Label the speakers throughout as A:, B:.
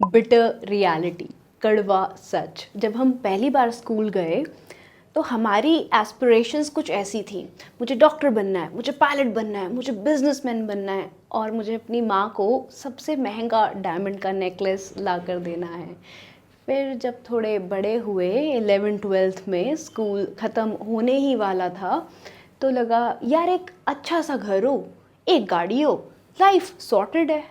A: Bitter reality, कड़वा सच। जब हम पहली बार स्कूल गए तो हमारी एस्पिरेशंस कुछ ऐसी थी, मुझे डॉक्टर बनना है, मुझे पायलट बनना है, मुझे बिजनेसमैन बनना है और मुझे अपनी माँ को सबसे महंगा डायमंड का नेकलेस ला कर देना है। फिर जब थोड़े बड़े हुए 11th-12th में स्कूल ख़त्म होने ही वाला था तो लगा यार एक अच्छा सा घर हो, एक गाड़ी हो, लाइफ सॉर्टेड है।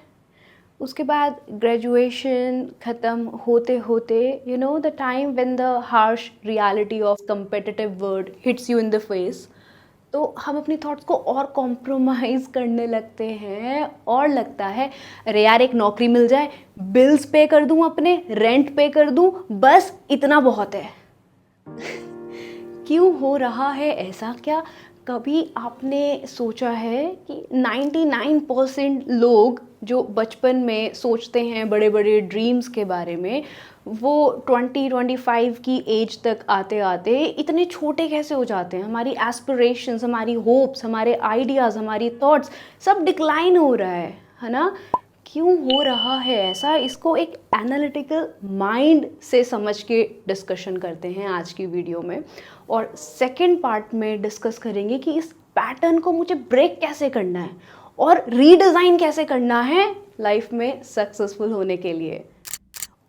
A: उसके बाद ग्रेजुएशन ख़त्म होते होते the time when the harsh reality of competitive world hits you in the face, तो हम अपनी थॉट्स को और कॉम्प्रोमाइज़ करने लगते हैं और लगता है अरे यार एक नौकरी मिल जाए, बिल्स पे कर दूं, अपने रेंट पे कर दूं, बस इतना बहुत है। क्यों हो रहा है ऐसा? क्या कभी आपने सोचा है कि 99% लोग जो बचपन में सोचते हैं बड़े बड़े ड्रीम्स के बारे में, वो 20-25 की एज तक आते आते इतने छोटे कैसे हो जाते हैं? हमारी एस्पिरेशंस, हमारी होप्स, हमारे आइडियाज़, हमारी थॉट्स सब डिक्लाइन हो रहा है ना? क्यों हो रहा है ऐसा? इसको एक एनालिटिकल माइंड से समझ के डिस्कशन करते हैं आज की वीडियो में। और सेकंड पार्ट में डिस्कस करेंगे कि इस पैटर्न को मुझे ब्रेक कैसे करना है और रीडिज़ाइन कैसे करना है लाइफ में सक्सेसफुल होने के लिए।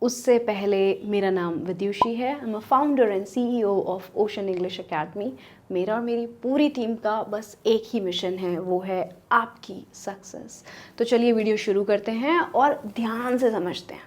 A: उससे पहले मेरा नाम विद्युषी है। I am a founder and CEO of ocean English academy. मेरा और मेरी पूरी टीम का बस एक ही मिशन है, वो है आपकी सक्सेस। तो चलिए वीडियो शुरू करते हैं और ध्यान से समझते हैं।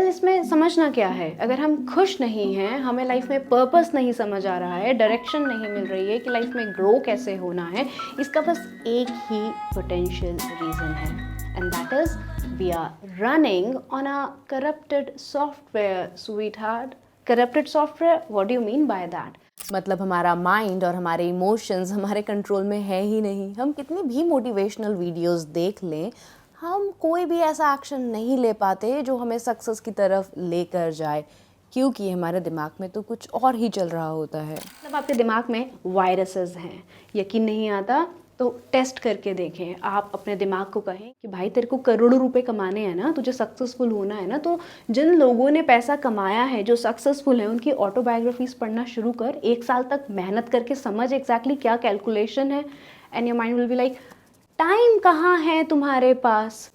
A: इसमें समझना क्या है? अगर हम खुश नहीं हैं, हमें लाइफ में पर्पस नहीं समझ आ रहा है, डायरेक्शन नहीं मिल रही है कि लाइफ में ग्रो कैसे होना है, इसका बस एक ही पोटेंशियल रीज़न है, and that is we are running on a corrupted software, sweetheart. Corrupted software, what do you mean by that?
B: मतलब हमारा माइंड और हमारे इमोशंस हमारे कंट्रोल में है ही नहीं। हम कितनी भी मोटिवेशनल वीडियोस देख लें, हम कोई भी ऐसा एक्शन नहीं ले पाते जो हमें सक्सेस की तरफ लेकर जाए, क्योंकि हमारे दिमाग में तो कुछ और ही चल रहा होता है।
A: मतलब आपके दिमाग में वायरसेस हैं। यकीन नहीं आता तो टेस्ट करके देखें। आप अपने दिमाग को कहें कि भाई तेरे को करोड़ों रुपए कमाने हैं ना, तुझे सक्सेसफुल होना है ना, तो जिन लोगों ने पैसा कमाया है, जो सक्सेसफुल हैं, उनकी ऑटोबायोग्राफीज पढ़ना शुरू कर। 1 साल तक मेहनत करके समझ एग्जैक्टली क्या कैलकुलेशन है, and your mind will be like time कहाँ है तुम्हारे पास।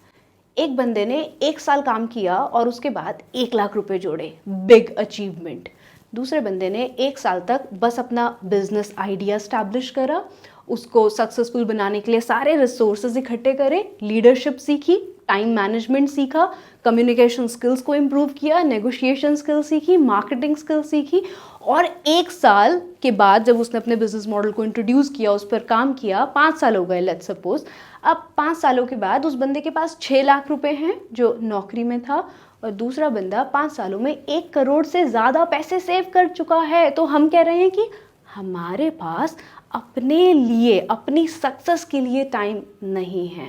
A: एक बंदे ने 1 साल काम किया और उसके बाद 1 लाख रुपए जोड़े, बिग अचीवमेंट। दूसरे बंदे ने 1 साल तक बस अपना बिजनेस आइडिया स्टैब्लिश करा, उसको सक्सेसफुल बनाने के लिए सारे रिसोर्सेज इकट्ठे करे, लीडरशिप सीखी, टाइम मैनेजमेंट सीखा, कम्युनिकेशन स्किल्स को इम्प्रूव किया, नेगोशिएशन स्किल्स सीखी, मार्केटिंग स्किल्स सीखी, और 1 साल के बाद जब उसने अपने बिजनेस मॉडल को इंट्रोड्यूस किया, उस पर काम किया, 5 साल हो गए लेट्स सपोज। अब 5 सालों के बाद उस बंदे के पास 6 लाख रुपए हैं जो नौकरी में था, और दूसरा बंदा 5 सालों में 1 करोड़ से ज़्यादा पैसे सेव कर चुका है। तो हम कह रहे हैं कि हमारे पास अपने लिए, अपनी सक्सेस के लिए टाइम नहीं है।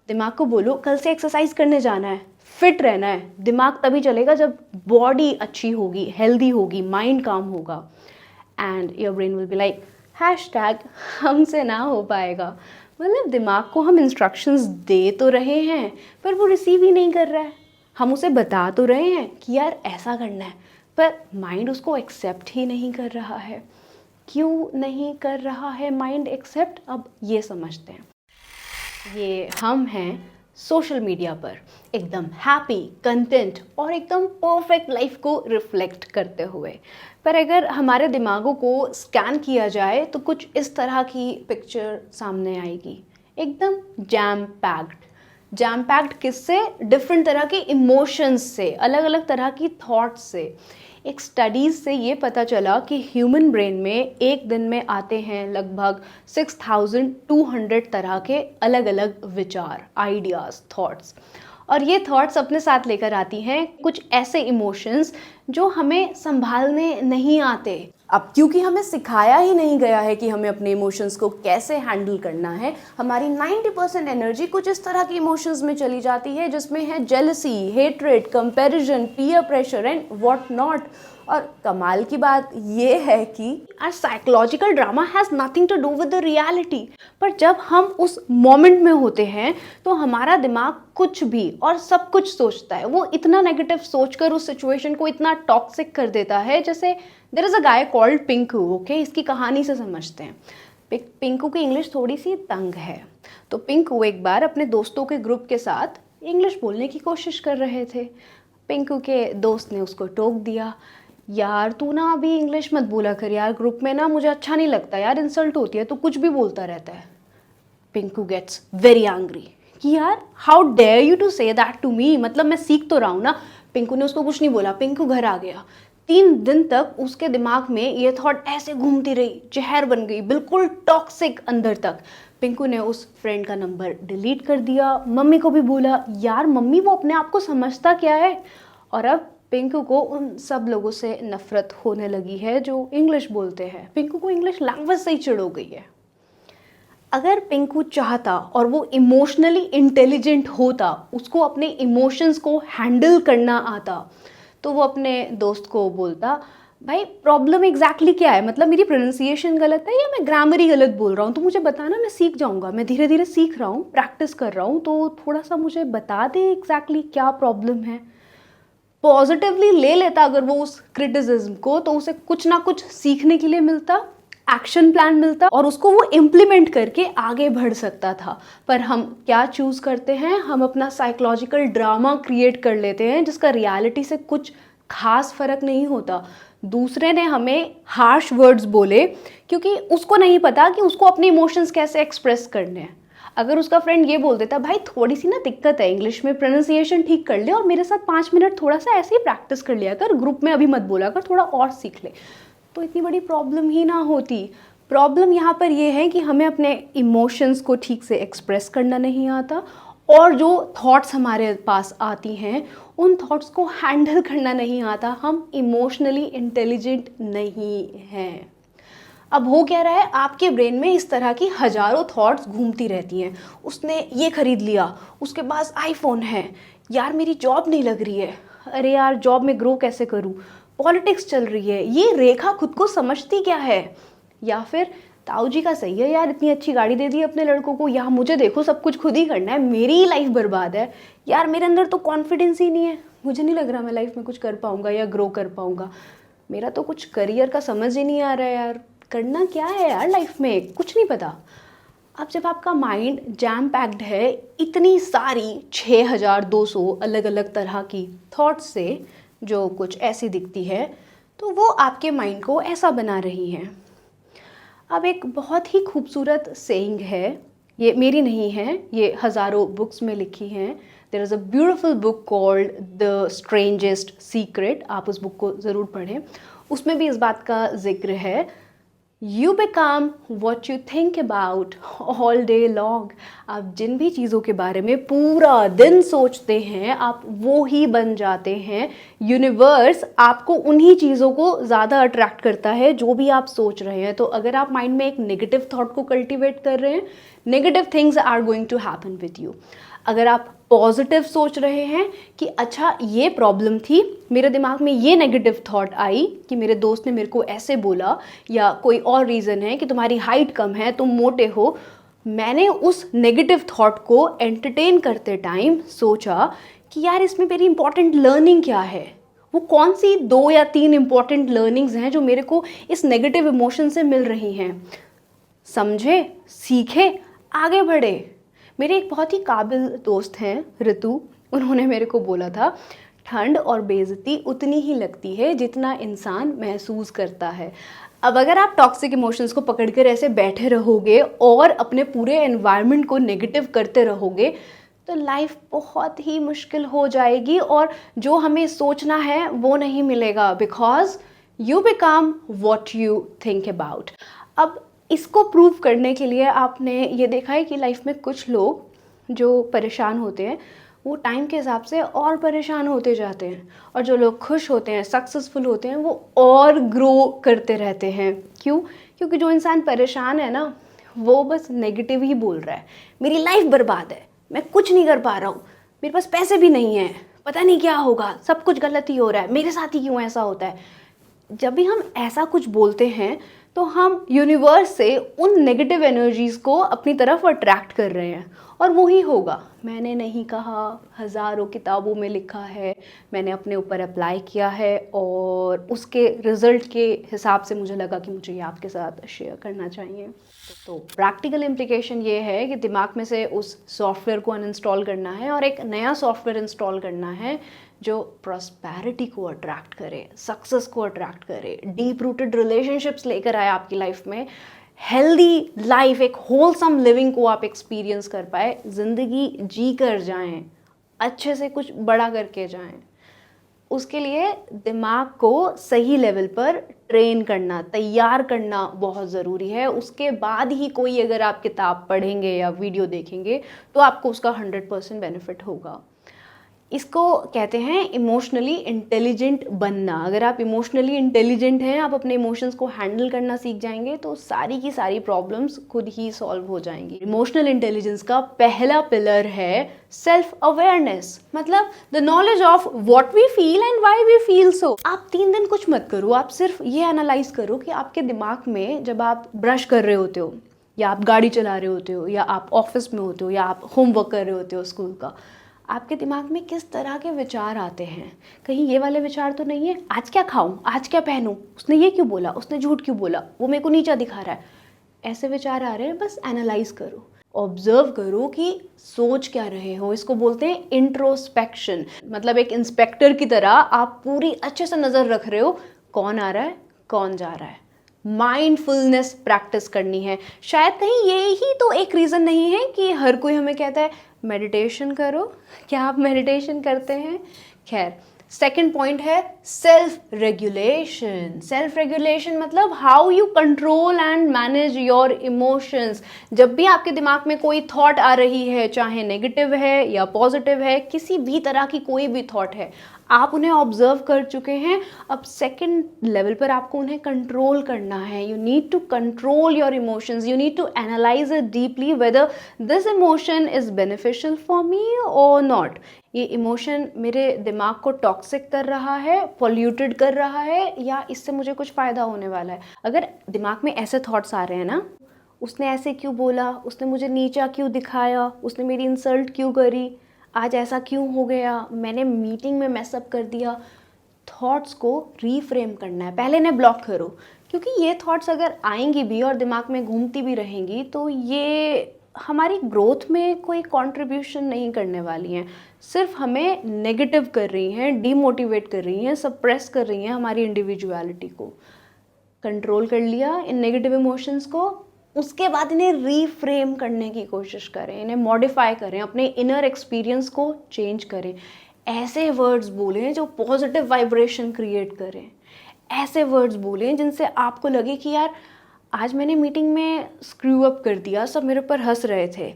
A: दिमाग को बोलो कल से एक्सरसाइज करने जाना है, फिट रहना है। दिमाग तभी चलेगा जब बॉडी अच्छी होगी, हेल्दी होगी, माइंड काम होगा। And your brain will be like hashtag हमसे ना हो पाएगा। मतलब दिमाग को हम इंस्ट्रक्शंस दे तो रहे हैं पर वो रिसीव ही नहीं कर रहा है। हम उसे बता तो रहे हैं कि यार ऐसा करना है, पर माइंड उसको एक्सेप्ट ही नहीं कर रहा है। क्यों नहीं कर रहा है माइंड एक्सेप्ट? अब ये समझते हैं। ये हम हैं सोशल मीडिया पर एकदम हैप्पी, कंटेंट और एकदम परफेक्ट लाइफ को रिफ्लेक्ट करते हुए, पर अगर हमारे दिमागों को स्कैन किया जाए तो कुछ इस तरह की पिक्चर सामने आएगी, एकदम जैम पैक्ड। किससे? डिफरेंट तरह के इमोशंस से, अलग अलग तरह की थॉट्स से। एक स्टडीज़ से ये पता चला कि ह्यूमन ब्रेन में एक दिन में आते हैं लगभग 6200 तरह के अलग अलग विचार, आइडियाज़, थॉट्स, और ये थॉट्स अपने साथ लेकर आती हैं कुछ ऐसे इमोशंस जो हमें संभालने नहीं आते।
B: अब क्योंकि हमें सिखाया ही नहीं गया है कि हमें अपने इमोशंस को कैसे हैंडल करना है, हमारी 90% एनर्जी कुछ इस तरह की इमोशंस में चली जाती है जिसमें है jealousy, hatred, comparison, peer pressure and what not. और कमाल की बात ये है कि
A: our psychological drama has nothing to do with the reality। पर जब हम उस मोमेंट में होते हैं तो हमारा दिमाग कुछ भी और सब कुछ सोचता है। वो इतना नेगेटिव सोचकर उस सिचुएशन को इतना टॉक्सिक कर देता है। जैसे there is a guy called Pinku, okay, इसकी कहानी से समझते हैं। पिंकू की इंग्लिश थोड़ी सी तंग है, तो पिंकू एक बार अपने दोस्तों के ग्रुप के साथ इंग्लिश बोलने की कोशिश कर रहे थे। पिंकू के दोस्त ने उसको टोक दिया, यार तू ना अभी इंग्लिश मत बोला कर यार, ग्रुप में ना मुझे अच्छा नहीं लगता यार, इंसल्ट होती है, तो कुछ भी बोलता रहता है। पिंकू गेट्स वेरी एंग्री कि यार how dare you to say that to me, मतलब मैं सीख तो रहा हूँ ना। पिंकू ने उसको कुछ नहीं बोला, पिंकू घर आ गया। 3 दिन तक उसके दिमाग में ये थॉट ऐसे घूमती रही, जहर बन गई, बिल्कुल टॉक्सिक अंदर तक। पिंकू ने उस फ्रेंड का नंबर डिलीट कर दिया, मम्मी को भी बोला, यार मम्मी वो अपने आप को समझता क्या है। और अब पिंकू को उन सब लोगों से नफरत होने लगी है जो इंग्लिश बोलते हैं। पिंकू को इंग्लिश लैंग्वेज से ही चिढ़ हो गई है। अगर पिंकू चाहता और वो इमोशनली इंटेलिजेंट होता, उसको अपने इमोशंस को हैंडल करना आता, तो वो अपने दोस्त को बोलता, भाई प्रॉब्लम एग्जैक्टली क्या है, मतलब मेरी प्रोनाउंसिएशन गलत है या मैं ग्रामर ही गलत बोल रहा हूँ, तो मुझे बताना, मैं सीख जाऊँगा, मैं धीरे धीरे सीख रहा हूँ, प्रैक्टिस कर रहा हूँ, तो थोड़ा सा मुझे बता दे एग्जैक्टली क्या प्रॉब्लम है। पॉजिटिवली ले लेता अगर वो उस क्रिटिसिज्म को, तो उसे कुछ ना कुछ सीखने के लिए मिलता, एक्शन प्लान मिलता और उसको वो इम्प्लीमेंट करके आगे बढ़ सकता था। पर हम क्या चूज़ करते हैं, हम अपना साइकोलॉजिकल ड्रामा क्रिएट कर लेते हैं जिसका रियलिटी से कुछ खास फर्क नहीं होता। दूसरे ने हमें हार्श वर्ड्स बोले क्योंकि उसको नहीं पता कि उसको अपने इमोशंस कैसे एक्सप्रेस करने हैं। अगर उसका फ्रेंड ये बोल देता, भाई थोड़ी सी ना दिक्कत है इंग्लिश में, प्रोनाउंसिएशन ठीक कर ले और मेरे साथ 5 मिनट थोड़ा सा ऐसे ही प्रैक्टिस कर लिया कर, ग्रुप में अभी मत बोला कर, थोड़ा और सीख ले, तो इतनी बड़ी प्रॉब्लम ही ना होती। प्रॉब्लम यहाँ पर ये है कि हमें अपने इमोशंस को ठीक से एक्सप्रेस करना नहीं आता और जो थॉट्स हमारे पास आती हैं उन थॉट्स को हैंडल करना नहीं आता। हम इमोशनली इंटेलिजेंट नहीं हैं। अब हो क्या रहा है, आपके ब्रेन में इस तरह की हज़ारों थॉट्स घूमती रहती हैं। उसने ये खरीद लिया, उसके पास आईफोन है, यार मेरी जॉब नहीं लग रही है, अरे यार जॉब में ग्रो कैसे करूँ, पॉलिटिक्स चल रही है, ये रेखा खुद को समझती क्या है। या फिर ताऊ जी का सही है यार, इतनी अच्छी गाड़ी दे दी अपने लड़कों को, यहाँ मुझे देखो सब कुछ खुद ही करना है, मेरी ही लाइफ बर्बाद है, यार मेरे अंदर तो कॉन्फिडेंस ही नहीं है, मुझे नहीं लग रहा मैं लाइफ में कुछ कर पाऊँगा या ग्रो कर पाऊँगा, मेरा तो कुछ करियर का समझ ही नहीं आ रहा है यार, करना क्या है यार लाइफ में, कुछ नहीं पता। अब जब आपका माइंड जैम पैक्ड है इतनी सारी 6200 अलग अलग तरह की थॉट्स से जो कुछ ऐसी दिखती है, तो वो आपके माइंड को ऐसा बना रही है। अब एक बहुत ही खूबसूरत सेइंग है, ये मेरी नहीं है, ये हज़ारों बुक्स में लिखी हैं। There is a beautiful book called the strangest secret, आप उस बुक को ज़रूर पढ़ें। उसमें भी इस बात का जिक्र है, You become what you think about all day long। आप जिन भी चीज़ों के बारे में पूरा दिन सोचते हैं आप वो ही बन जाते हैं। यूनिवर्स आपको उन्हीं चीज़ों को ज़्यादा अट्रैक्ट करता है जो भी आप सोच रहे हैं। तो अगर आप माइंड में एक नेगेटिव थॉट को कल्टिवेट कर रहे हैं, negative things are going to happen with you. अगर आप पॉजिटिव सोच रहे हैं कि अच्छा ये प्रॉब्लम थी, मेरे दिमाग में ये नेगेटिव थॉट आई कि मेरे दोस्त ने मेरे को ऐसे बोला, या कोई और रीज़न है कि तुम्हारी हाइट कम है, तुम मोटे हो, मैंने उस नेगेटिव थॉट को एंटरटेन करते टाइम सोचा कि यार इसमें मेरी इंपॉर्टेंट लर्निंग क्या है, वो कौन सी 2 या 3 इंपॉर्टेंट लर्निंग्स हैं जो मेरे को इस नेगेटिव इमोशन से मिल रही हैं, समझे, सीखे, आगे बढ़े। मेरे एक बहुत ही काबिल दोस्त हैं ऋतु, उन्होंने मेरे को बोला था, ठंड और बेइज्जती उतनी ही लगती है जितना इंसान महसूस करता है। अब अगर आप टॉक्सिक इमोशंस को पकड़कर ऐसे बैठे रहोगे और अपने पूरे एनवायरनमेंट को नेगेटिव करते रहोगे तो लाइफ बहुत ही मुश्किल हो जाएगी और जो हमें सोचना है वो नहीं मिलेगा, because you become what you think about. अब इसको प्रूव करने के लिए आपने ये देखा है कि लाइफ में कुछ लोग जो परेशान होते हैं वो टाइम के हिसाब से और परेशान होते जाते हैं, और जो लोग खुश होते हैं, सक्सेसफुल होते हैं, वो और ग्रो करते रहते हैं। क्यों? क्योंकि जो इंसान परेशान है ना, वो बस नेगेटिव ही बोल रहा है, मेरी लाइफ बर्बाद है, मैं कुछ नहीं कर पा रहा हूँ, मेरे पास पैसे भी नहीं है, पता नहीं क्या होगा, सब कुछ गलत ही हो रहा है, मेरे साथ ही क्यों ऐसा होता है। जब भी हम ऐसा कुछ बोलते हैं तो हम यूनिवर्स से उन नेगेटिव एनर्जीज़ को अपनी तरफ अट्रैक्ट कर रहे हैं, और वही होगा। मैंने नहीं कहा, हज़ारों किताबों में लिखा है, मैंने अपने ऊपर अप्लाई किया है और उसके रिज़ल्ट के हिसाब से मुझे लगा कि मुझे ये आपके साथ शेयर करना चाहिए। तो प्रैक्टिकल इम्प्लीकेशन ये है कि दिमाग में से उस सॉफ्टवेयर को अनइंस्टॉल करना है और एक नया सॉफ्टवेयर इंस्टॉल करना है जो प्रॉस्पेरिटी को अट्रैक्ट करे, सक्सेस को अट्रैक्ट करे, डीप रूटेड रिलेशनशिप्स लेकर आए आपकी लाइफ में, हेल्दी लाइफ, एक होलसम लिविंग को आप एक्सपीरियंस कर पाए, ज़िंदगी जी कर जाएं, अच्छे से कुछ बड़ा करके जाएं। उसके लिए दिमाग को सही लेवल पर ट्रेन करना, तैयार करना बहुत ज़रूरी है। उसके बाद ही कोई अगर आप किताब पढ़ेंगे या वीडियो देखेंगे तो आपको उसका 100% बेनिफिट होगा। इसको कहते हैं इमोशनली इंटेलिजेंट बनना। अगर आप इमोशनली इंटेलिजेंट हैं, आप अपने इमोशंस को हैंडल करना सीख जाएंगे तो सारी की सारी प्रॉब्लम्स खुद ही सॉल्व हो जाएंगी। इमोशनल इंटेलिजेंस का पहला पिलर है सेल्फ अवेयरनेस, मतलब the knowledge of what we feel and why we feel so. आप 3 दिन कुछ मत करो, आप सिर्फ ये एनालाइज करो कि आपके दिमाग में जब आप ब्रश कर रहे होते हो, या आप गाड़ी चला रहे होते हो, या आप ऑफिस में होते हो, या आप होमवर्क कर रहे होते हो स्कूल का, आपके दिमाग में किस तरह के विचार आते हैं। कहीं ये वाले विचार तो नहीं है, आज क्या खाऊं, आज क्या पहनूं, उसने ये क्यों बोला, उसने झूठ क्यों बोला, वो मेरे को नीचा दिखा रहा है। ऐसे विचार आ रहे हैं, बस एनालाइज करो, ऑब्जर्व करो कि सोच क्या रहे हो। इसको बोलते हैं इंट्रोस्पेक्शन, मतलब एक इंस्पेक्टर की तरह आप पूरी अच्छे से नज़र रख रहे हो, कौन आ रहा है, कौन जा रहा है। माइंडफुलनेस प्रैक्टिस करनी है। शायद कहीं ये ही तो एक रीज़न नहीं है कि हर कोई हमें कहता है मेडिटेशन करो। क्या आप मेडिटेशन करते हैं? खैर, सेकंड पॉइंट है सेल्फ रेगुलेशन। सेल्फ रेगुलेशन मतलब how you control and manage your emotions. जब भी आपके दिमाग में कोई थॉट आ रही है, चाहे नेगेटिव है या पॉजिटिव है, किसी भी तरह की कोई भी थॉट है, आप उन्हें ऑब्जर्व कर चुके हैं। अब सेकंड लेवल पर आपको उन्हें कंट्रोल करना है। You need to control your emotions, you need to analyse it deeply whether this emotion is beneficial for me और नॉट। ये इमोशन मेरे दिमाग को टॉक्सिक कर रहा है, पॉल्यूटेड कर रहा है, या इससे मुझे कुछ फ़ायदा होने वाला है। अगर दिमाग में ऐसे थॉट्स आ रहे हैं ना, उसने ऐसे क्यों बोला, उसने मुझे नीचा क्यों दिखाया, उसने मेरी इंसल्ट क्यों करी, आज ऐसा क्यों हो गया, मैंने मीटिंग में मैसअप कर दिया, थॉट्स को रीफ्रेम करना है। पहले इन्हें ब्लॉक करो, क्योंकि ये थॉट्स अगर आएंगी भी और दिमाग में घूमती भी रहेंगी तो ये हमारी ग्रोथ में कोई कंट्रीब्यूशन नहीं करने वाली हैं, सिर्फ हमें नेगेटिव कर रही हैं, डीमोटिवेट कर रही हैं, सप्रेस कर रही हैं हमारी इंडिविजुअलिटी को। कंट्रोल कर लिया इन नेगेटिव इमोशंस को, उसके बाद इन्हें रीफ्रेम करने की कोशिश करें, इन्हें मॉडिफाई करें, अपने इनर एक्सपीरियंस को चेंज करें। ऐसे वर्ड्स बोलें जो पॉजिटिव वाइब्रेशन क्रिएट करें। ऐसे वर्ड्स बोलें जिनसे आपको लगे कि यार आज मैंने मीटिंग में स्क्रू अप कर दिया, सब मेरे ऊपर हंस रहे थे,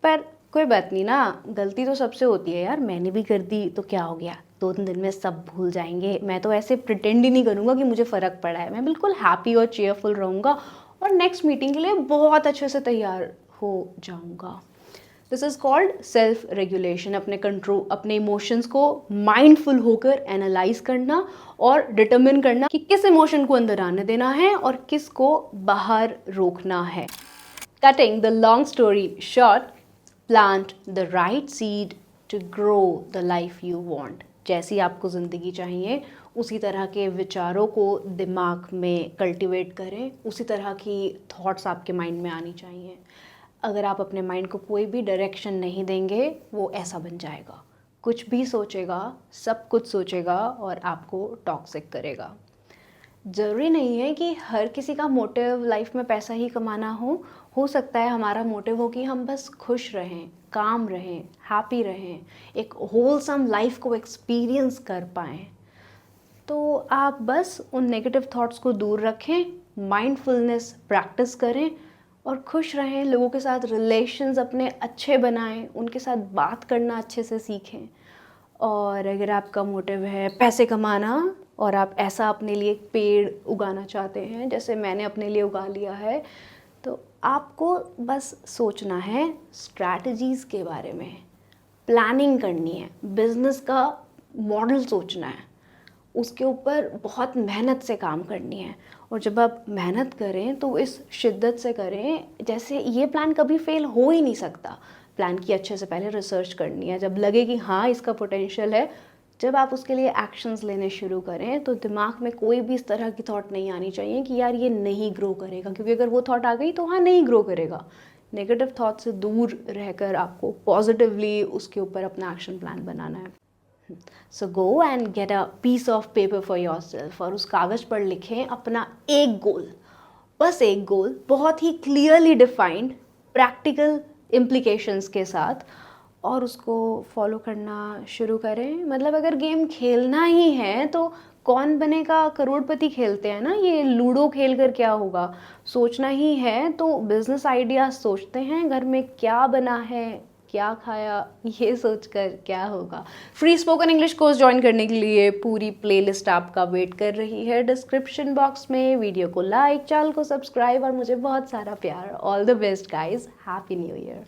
A: पर कोई बात नहीं ना, गलती तो सबसे होती है यार, मैंने भी कर दी तो क्या हो गया, 2 दिन में सब भूल जाएंगे। मैं तो ऐसे प्रिटेंड ही नहीं करूँगा कि मुझे फ़र्क पड़ा है, मैं बिल्कुल हैप्पी और चेयरफुल रहूँगा और नेक्स्ट मीटिंग के लिए बहुत अच्छे से तैयार हो जाऊँगा। This is called self regulation. अपने इमोशंस को माइंडफुल होकर एनालाइज करना और डिटरमिन करना कि किस इमोशन को अंदर आने देना है और किस को बाहर रोकना है। Cutting the long story short, plant the right seed to grow the life you want. जैसी आपको ज़िंदगी चाहिए उसी तरह के विचारों को दिमाग में कल्टीवेट करें, उसी तरह की थॉट्स आपके माइंड में आनी चाहिए। अगर आप अपने माइंड को कोई भी डायरेक्शन नहीं देंगे, वो ऐसा बन जाएगा, कुछ भी सोचेगा, सब कुछ सोचेगा और आपको टॉक्सिक करेगा। ज़रूरी नहीं है कि हर किसी का मोटिव लाइफ में पैसा ही कमाना हो सकता है हमारा मोटिव हो कि हम बस खुश रहें, काम रहें, हैप्पी रहें, एक होलसम लाइफ को एक्सपीरियंस कर पाएँ। तो आप बस उन नेगेटिव थॉट्स को दूर रखें, माइंडफुलनेस प्रैक्टिस करें और खुश रहें। लोगों के साथ रिलेशंस अपने अच्छे बनाएं, उनके साथ बात करना अच्छे से सीखें। और अगर आपका मोटिव है पैसे कमाना और आप ऐसा अपने लिए एक पेड़ उगाना चाहते हैं जैसे मैंने अपने लिए उगा लिया है, तो आपको बस सोचना है स्ट्रैटेजीज़ के बारे में, प्लानिंग करनी है, बिजनेस का मॉडल सोचना है उसके ऊपर बहुत मेहनत से काम करनी है। और जब आप मेहनत करें तो इस शिद्दत से करें जैसे ये प्लान कभी फेल हो ही नहीं सकता। प्लान की अच्छे से पहले रिसर्च करनी है, जब लगे कि हाँ इसका पोटेंशियल है, जब आप उसके लिए एक्शंस लेने शुरू करें तो दिमाग में कोई भी इस तरह की थॉट नहीं आनी चाहिए कि यार ये नहीं ग्रो करेगा, क्योंकि अगर वो थॉट आ गई तो हाँ नहीं ग्रो करेगा। नेगेटिव थॉट से दूर रहकर आपको पॉजिटिवली उसके ऊपर अपना एक्शन प्लान बनाना है। So go and get a piece of paper for yourself, और उस कागज़ पर लिखें अपना एक गोल, बस एक गोल, बहुत ही क्लियरली डिफाइंड प्रैक्टिकल इम्प्लीकेशंस के साथ, और उसको फॉलो करना शुरू करें। मतलब अगर गेम खेलना ही है तो कौन बनेगा करोड़पति खेलते हैं ना, ये लूडो खेल कर क्या होगा। सोचना ही है तो बिजनेस आइडिया सोचते हैं, घर में क्या बना है, क्या खाया, ये सोचकर क्या होगा। Free spoken English course join करने के लिए पूरी प्लेलिस्ट आपका वेट कर रही है डिस्क्रिप्शन बॉक्स में। वीडियो को लाइक, चैनल को सब्सक्राइब और मुझे बहुत सारा प्यार। All the best guys, happy new year.